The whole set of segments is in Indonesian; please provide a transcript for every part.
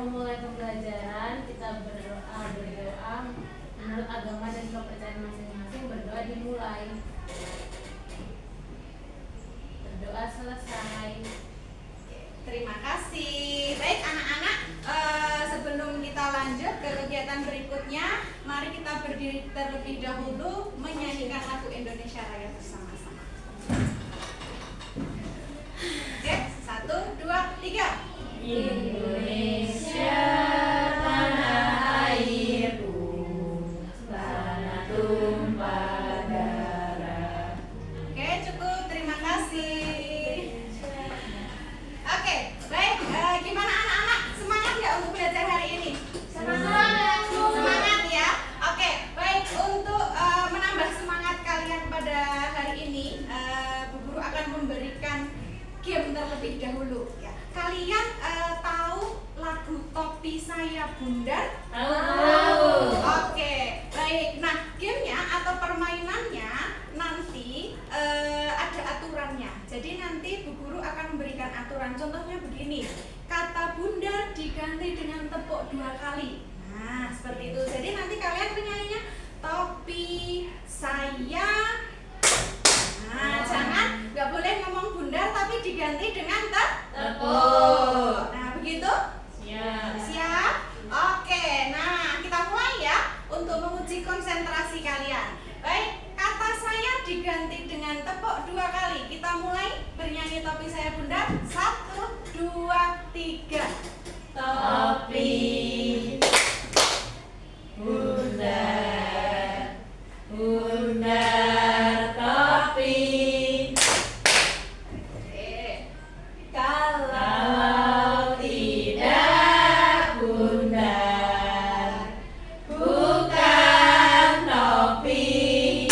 memulai pembelajaran kita berdoa menurut agama dan kepercayaan masing-masing. Berdoa dimulai, berdoa selesai. Terima kasih. Baik anak-anak, sebelum kita lanjut ke kegiatan berikutnya, mari kita berdiri terlebih dahulu menyanyikan lagu Indonesia Raya bersama-sama. Oke, 1, 2, 3. Indonesia tanah airku, tanah tumpah darah. Oke, cukup. Terima kasih. Oke, baik. Gimana anak-anak? Semangat ya untuk belajar hari ini? Semangat. Semangat ya. Oke, baik. Untuk menambah semangat kalian pada hari ini, Bu Guru akan memberikan game terlebih dahulu. Ya. Kalian tahu lagu Topi Saya Bundar? Tahu. Oke, baik. Nah, gamenya atau permainannya nanti ada aturannya. Jadi nanti Bu Guru akan memberikan aturan. Contohnya begini, kata bundar diganti dengan tepuk 2 kali. Nah, seperti itu. Jadi nanti kalian penyanyinya topi saya. Nah, jangan nggak boleh ngomong bundar tapi diganti dengan tepuk. Nah, begitu? Siap. Siap? Oke, nah kita mulai ya untuk menguji konsentrasi kalian. Baik, kata saya diganti dengan tepuk 2 kali. Kita mulai bernyanyi topi saya bundar. 1, 2, 3. Topi bundar, bundar topi. Oke. Kalau tidak bundar, bukan topi.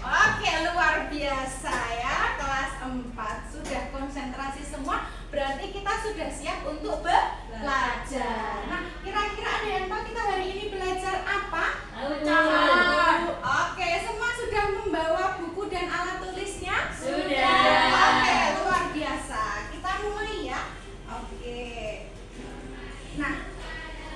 Oke, luar biasa ya. Kelas 4 sudah konsentrasi semua. Berarti kita sudah siap untuk belajar. Nah, kira-kira ada yang tahu kita hari ini belajar apa? Tahu. Oke, semua sudah membawa buku dan alat tulisnya? Sudah. Oke, luar biasa. Kita mulai ya. Oke. Nah,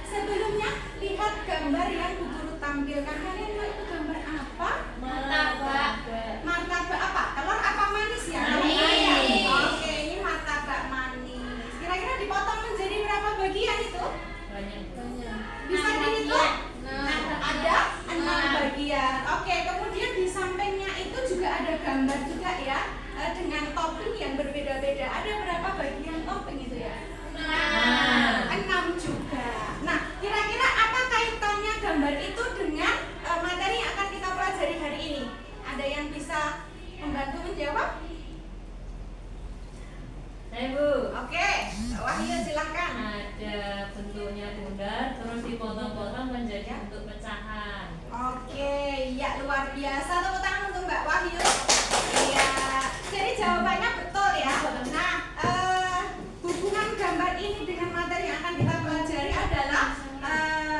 sebelumnya lihat gambar yang Bu Guru tampilkan. Kalian tahu itu gambar apa? Martabak. Martabak apa? Telur apa manis ya? Manis. Oke, ini martabak manis. Kira-kira dipotong menjadi berapa bagian itu? Banyak. Bisa dihitung? Ada 6 bagian. Oke, kemudian di sampingnya itu juga ada gambar juga ya, dengan topping yang berbeda-beda. Ada berapa bagian topping itu ya? 6 juga. Nah, kira-kira apa kaitannya gambar itu dengan materi yang akan kita pelajari hari ini? Ada yang bisa membantu menjawab? Bu. Oke, Wahyu silakan. Ada bentuknya bundar, terus dipotong-potong menjadi bentuk pecahan. Oke, ya luar biasa. Tepuk tangan untuk Mbak Wahyu. Iya, jadi jawabannya betul ya. Nah, hubungan gambar ini dengan materi yang akan kita pelajari adalah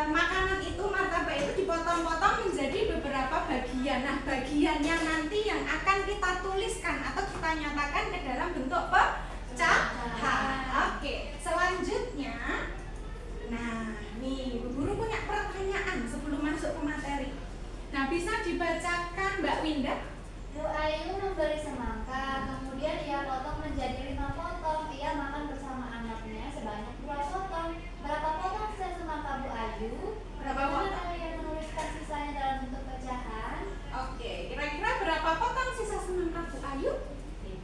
makanan itu, martabak itu dipotong-potong menjadi beberapa bagian. Nah, bagiannya nanti yang akan kita tuliskan atau kita nyatakan ke dalam bentuk pecahan. Oke, selanjutnya. Nah, nih Bu Guru punya pertanyaan sebelum masuk ke materi. Nah, bisa dibacakan Mbak Winda? Bu Ayu membeli semangka, kemudian ia potong menjadi 5 potong. Ia makan bersama anaknya sebanyak 2 potong. Berapa potong sisa semangka Bu Ayu? Berapa Bagaimana potong? kalian menuliskan sisanya dalam bentuk pecahan? Oke, kira-kira berapa potong sisa semangka Bu Ayu?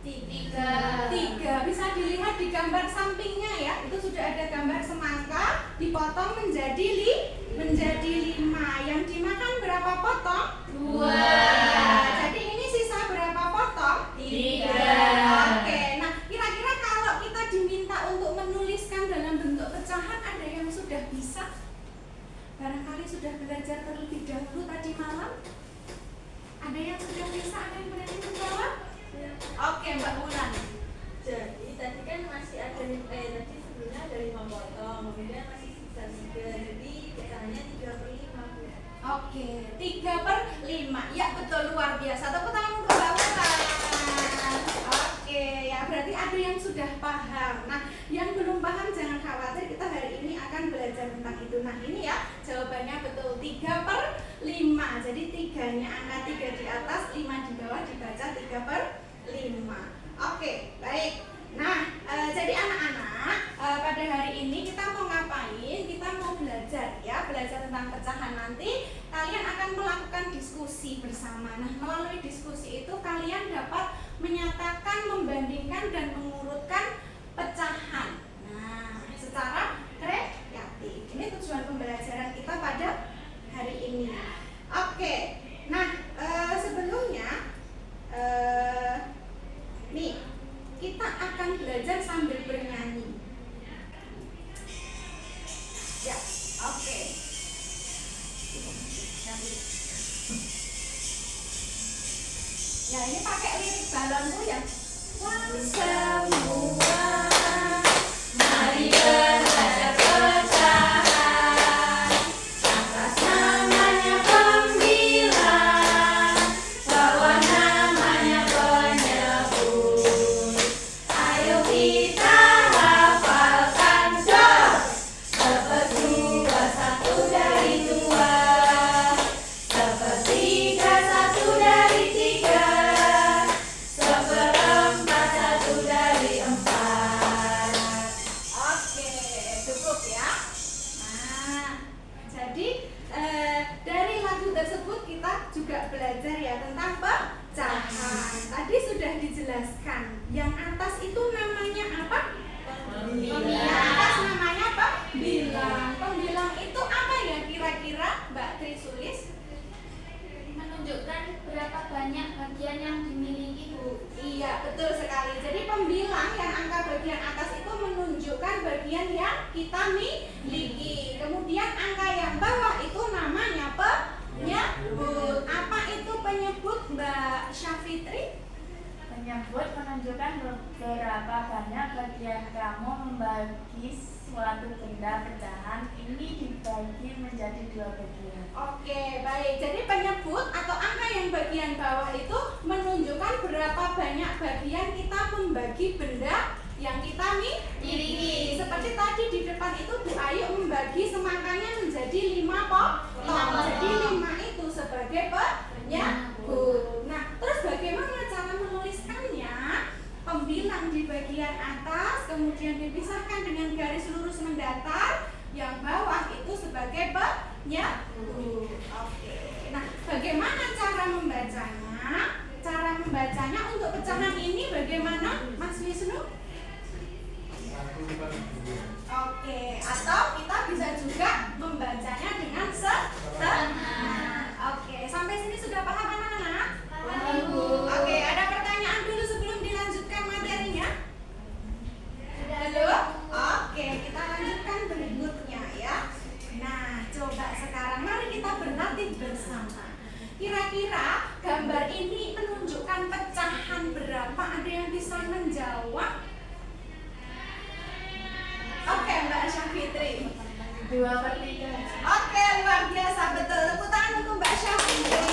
3. Bisa dilihat di gambar sampingnya ya. Itu sudah ada gambar semangka dipotong menjadi 5. Yang dimakan berapa potong? 2. Jadi ini sisa berapa potong? 3. Oke, nah kira-kira kalau kita diminta untuk menuliskan dalam bentuk pecahan, ada yang sudah bisa? Barangkali sudah belajar terlebih dahulu tadi malam? Ada yang sudah bisa? Ada yang berani menjawab? Oke, Mbak Wulan. Jadi tadi kan masih ada tadi sebelumnya ada 5 potong, kemudian masih sisa 3, jadi pecahannya 3/5. Oke, 3/5. Ya betul, luar biasa. Tepuk tangan untuk Mbak Wulan. Oke, ya berarti ada yang sudah paham. Nah, yang belum paham jangan khawatir, kita hari ini akan belajar tentang itu. Nah ini ya jawabannya betul 3/5. Jadi 3-nya angka 3 di atas, 5 di bawah dibaca 3/5. Oke, baik. Nah, jadi anak-anak pada hari ini kita mau ngapain? Kita mau belajar ya, belajar tentang pecahan. Nanti kalian akan melakukan diskusi bersama. Nah, melalui diskusi itu kalian dapat menyatakan, membandingkan dan mengurutkan pecahan. Nah, secara kreatif. Ini tujuan pembelajaran kita pada hari ini. Oke. Nah, sebelumnya nih kita akan belajar sambil bernyanyi. Ya, oke. Ya, ini pakai lirik balonku ya. Semua mari belajar pecahan atas namanya pembilang, bawah namanya penyebut. Ayo kita hafalkan dos. 1/2 1 dari 2, 1/3 1 dari 3, 1/4 1 dari 4. Oke, cukup ya. Nah, jadi dari lagu tersebut kita juga belajar ya tentang pecahan. Tadi sudah dijelaskan. Yang atas itu namanya apa? Yang atas namanya apa? Bilang. Pembilang itu apa ya kira-kira, Mbak Trisulis? Menunjukkan berapa banyak bagian yang dimiliki, Bu. Iya, betul sekali. Jadi pembilang yang angka bagian atas itu menunjukkan bagian yang kita miliki. Kemudian angka yang bawah itu namanya penyebut. Apa itu penyebut, Mbak Syafitri? Penyebut menunjukkan beberapa banyak bagian. Kamu membagi suatu benda pecahan ini dibagi menjadi 2 bagian. Oke, baik. Jadi penyebut atau angka yang bagian bawah itu menunjukkan berapa banyak bagian kita membagi benda yang kita miliki. Seperti tadi di depan itu Bu Ayu membagi semangkanya menjadi 5 potong. Jadi 5 itu sebagai penyebut. Nah, terus bagaimana cara menuliskannya? Pembilang di bagian atas, kemudian dipisahkan dengan garis lurus mendatar. Yang bawah itu sebagai penyebut. Oke. Nah, bagaimana cara membacanya? Cara membacanya untuk pecahan ini bagaimana, Mas Wisnu? Oke, atau kita bisa juga membacanya dengan setengah. Oke, sampai sini sudah paham anak-anak? Paham, Bu. Oke, ada pertanyaan dulu sebelum dilanjutkan materinya? Belum? Oke, kita lanjutkan berikutnya ya. Nah, coba sekarang mari kita berlatih bersama. Kira-kira gambar ini menunjukkan pecahan berapa? Ada yang bisa menjawab? Oke, Mbak Syafitri. 2/3. Oke, luar biasa, betul. Tepuk tangan untuk Mbak Syafitri.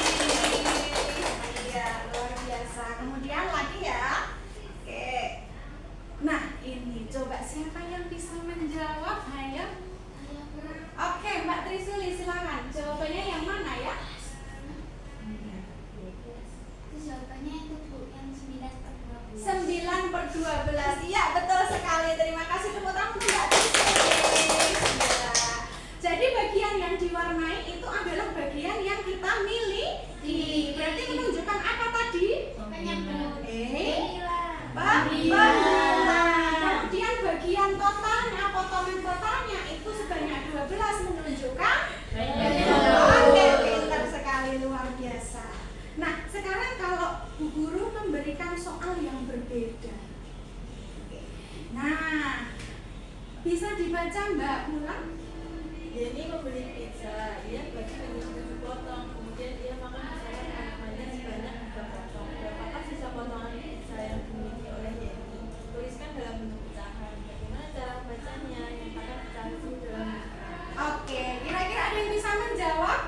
Iya, luar biasa. Kemudian lagi ya. Oke. Nah, ini coba siapa yang bisa menjawab? Ayo. Oke, Mbak Trisuli silakan. Jawabannya yang mana ya? Itu jawabannya itu, Bu, yang 9/12. 9/12. Iya, betul sekali. Terima kasih, tepuk tangan untuk Mbak Trisuli. Ya. Jadi bagian yang diwarnai itu adalah bagian yang kita miliki. Berarti menunjukkan apa tadi? Penyebut. Pembilang. Kemudian bagian totalnya, potongan totalnya itu sebanyak 12 menunjukkan penyebut. Oke, pintar sekali, luar biasa. Nah, sekarang kalau Bu Guru memberikan soal yang berbeda. Nah, bisa dibaca Mbak Mulan? Jadi membeli pizza, dia bagi menjadi 7 potong, kemudian dia makan bersama teman-temannya sebanyak 3 potong. Berapakah sisa potongan pizza yang dimiliki oleh Yeni? Tuliskan dalam bentuk pecahan. Bagaimana cara bacanya? Nyatakan pecahan itu dalam bentuk. Oke, kira-kira ada yang bisa menjawab?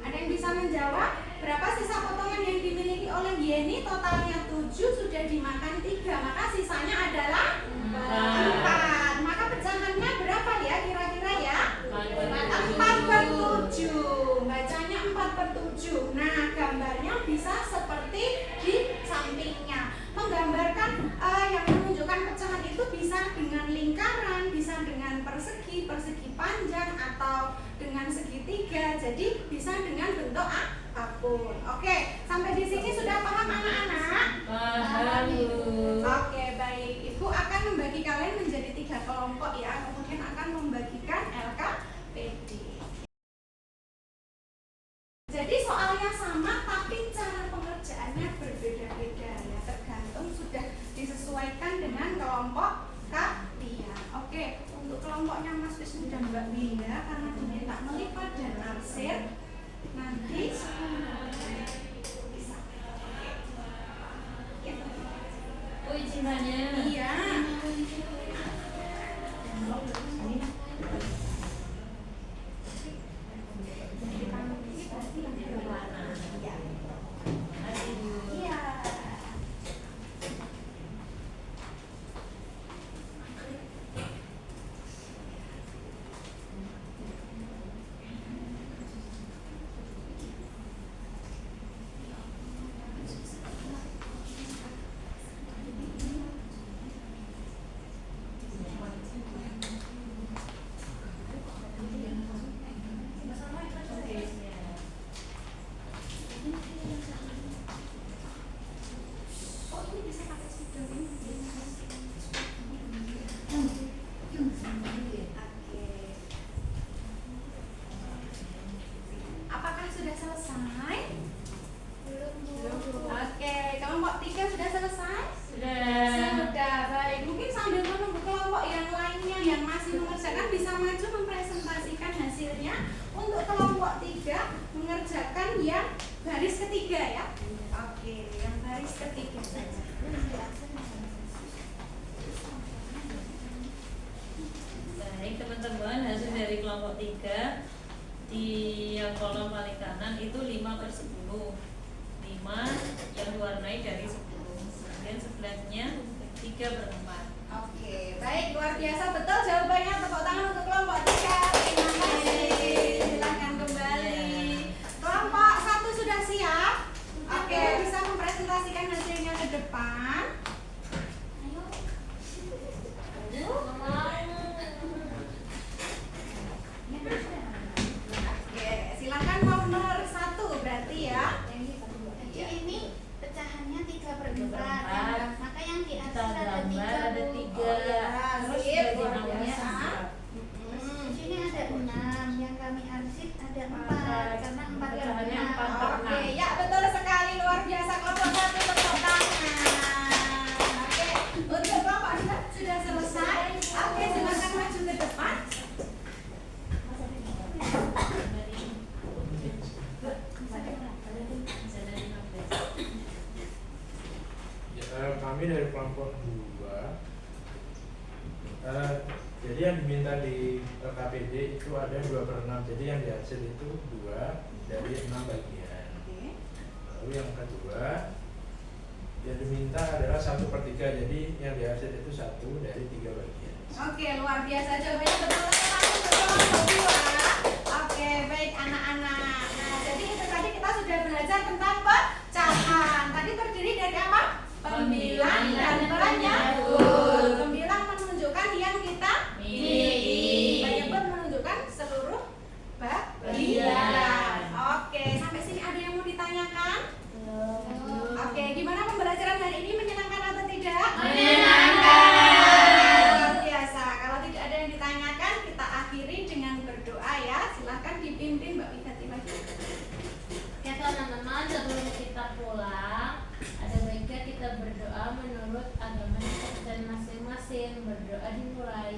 Ada yang bisa menjawab? Berapa sisa potongan yang dimiliki oleh Yeni? Totalnya 7, sudah dimakan 3, maka sisanya adalah 4. Maka pecahannya berapa persegi, persegi panjang, atau dengan segitiga. Jadi bisa dengan bentuk apapun. Oke, sampai di sini sudah paham anak-anak? Paham, Bu. Oke, baik. Ibu akan membagi kalian menjadi 3 kelompok ya. Kemudian akan membagikan LKPD. Jadi soalnya sama tapi cara pengerjaannya berbeda-beda ya, tergantung sudah disesuaikan dengan kelompok kalian. Oke, untuk kelompoknya Mas Wisnu dan Mbak Winda karena diminta melipat dan arsir nanti bisa. Oh, izinannya. Iya. Iya. Oh, ini bisa pakai spidol ini. Oke. Apakah sudah selesai? Oke, kelompok 3 sudah selesai? Sudah. Sudah, baik. Mungkin sambil menunggu kelompok yang lainnya yang masih mengerjakan bisa maju mempresentasikan hasilnya. Untuk kelompok 3 mengerjakan yang baris ketiga ya. Oke, yang baris ketiga saja. Baik, teman-teman, hasil dari kelompok 3 di yang kolom paling kanan itu 5/10. 5 yang diwarnai dari 10. Kemudian sebelahnya 3/4. Oke, baik, luar biasa, betul jawabannya. Tepuk tangan untuk kelompok 3. Terima kasih. Silakan kembali. Kelompok 1 sudah siap? Oke, bisa mempresentasikan hasilnya ke depan. Oke, silakan nomor 1 berarti ya. Ini pecahannya 3/4. Empat. Maka yang di Kita atas ada gambar 3, ada Bu. 3. Oh, ya. Terus Sip, bagi luar namanya biasa. siap. Di sini ada 6, yang kami arsip ada 4 karena 4 Pecahannya yang 4 benar. Oke, ya betul sekali, luar biasa. Kelompok 1 tepuk tangan. Oke, untuk kelompok 2 sudah selesai. Oke, silakan maju ke depan. Ya, kami dari kelompok 2 jadi yang diminta di LKPD itu ada 2/6, jadi yang dihasil itu 2 dari 6 bagian. Lalu yang kedua yang diminta adalah 1/3, jadi yang dihasil itu 1 dari 3 bagian. Oke, luar biasa jawabannya betul sekali untuk kelompok 2. Oke, baik anak-anak. Nah, jadi itu tadi kita sudah belajar tentang pecahan. Tadi terdiri dari apa? Pembilang dan penyebut. Pembilang menunjukkan yang kita miliki. Penyebut menunjukkan seluruh bagian. Oke, sampai sini ada yang mau ditanyakan? Oke, gimana pembelajaran hari ini, menyenangkan atau tidak? Luar biasa. Kalau tidak ada yang ditanyakan, kita akhiri dengan berdoa ya. Silahkan dipimpin Mbak Wigati lagi. Ya teman-teman, sebelum kita pulang, ada baiknya kita berdoa menurut agama dan masing-masing. Berdoa dimulai.